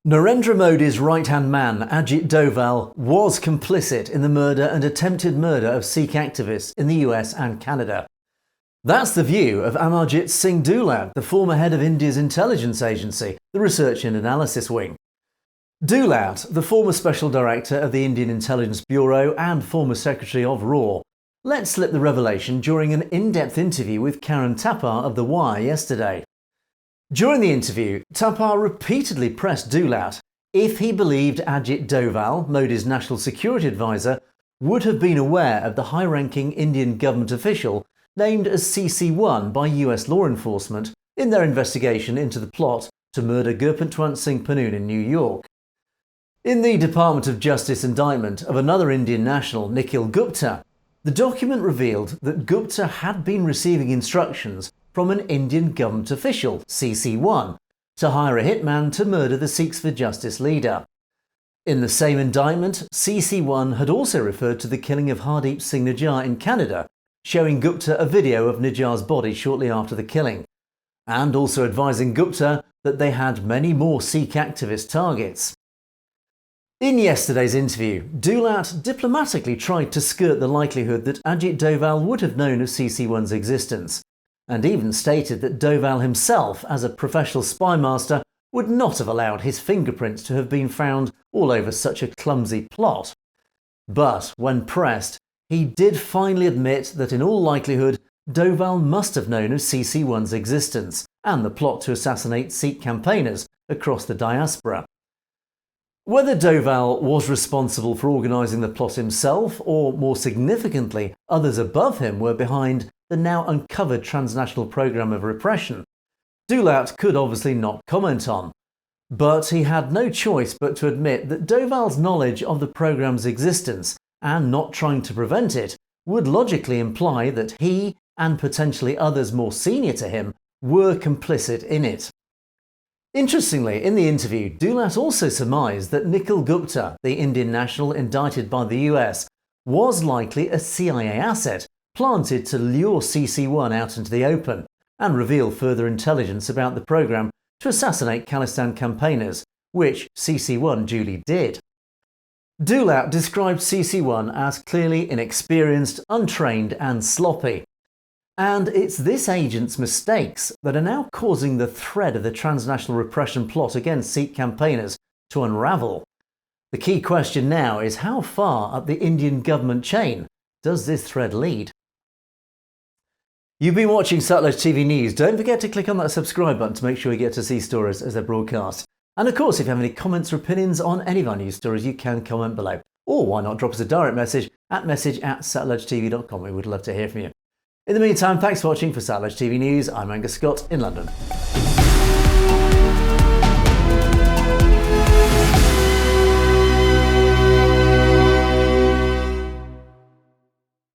Narendra Modi's right-hand man, Ajit Doval, was complicit in the murder and attempted murder of Sikh activists in the US and Canada. That's the view of Amarjit Singh Dhulat, the former head of India's intelligence agency, the Research and Analysis Wing. Dhulat, the former Special Director of the Indian Intelligence Bureau and former Secretary of RAW, let slip the revelation during an in-depth interview with Karan of The Wire yesterday. During the interview, Thapar repeatedly pressed Dhulat if he believed Ajit Doval, Modi's national security advisor, would have been aware of the high-ranking Indian government official named as CC1 by US law enforcement in their investigation into the plot to murder Gurpatwant Singh Pannoon in New York. In the Department of Justice indictment of another Indian national, Nikhil Gupta, the document revealed that Gupta had been receiving instructions from an Indian government official, CC1, to hire a hitman to murder the Sikhs for Justice leader. In the same indictment, CC1 had also referred to the killing of Hardeep Singh Nijjar in Canada, showing Gupta a video of Nijjar's body shortly after the killing, and also advising Gupta that they had many more Sikh activist targets. In yesterday's interview, Dhulat diplomatically tried to skirt the likelihood that Ajit Doval would have known of CC1's existence, and even stated that Doval himself, as a professional spy master, would not have allowed his fingerprints to have been found all over such a clumsy plot. But when pressed, he did finally admit that in all likelihood Doval must have known of CC1's existence and the plot to assassinate Sikh campaigners across the diaspora. Whether Doval was responsible for organising the plot himself, or more significantly, others above him were behind the now uncovered transnational programme of repression, Dhulat could obviously not comment on. But he had no choice but to admit that Doval's knowledge of the programme's existence and not trying to prevent it would logically imply that he, and potentially others more senior to him, were complicit in it. Interestingly, in the interview, Dhulat also surmised that Nikhil Gupta, the Indian national indicted by the US, was likely a CIA asset planted to lure CC1 out into the open and reveal further intelligence about the programme to assassinate Khalistan campaigners, which CC1 duly did. Dhulat described CC1 as clearly inexperienced, untrained and sloppy. And it's this agent's mistakes that are now causing the thread of the transnational repression plot against Sikh campaigners to unravel. The key question now is how far up the Indian government chain does this thread lead? You've been watching Satluj TV News. Don't forget to click on that subscribe button to make sure you get to see stories as they're broadcast. And of course, if you have any comments or opinions on any of our news stories, you can comment below. Or why not drop us a direct message at message@satlujtv.com. We would love to hear from you. In the meantime, thanks for watching. For Satluj TV News, I'm Angus Scott in London.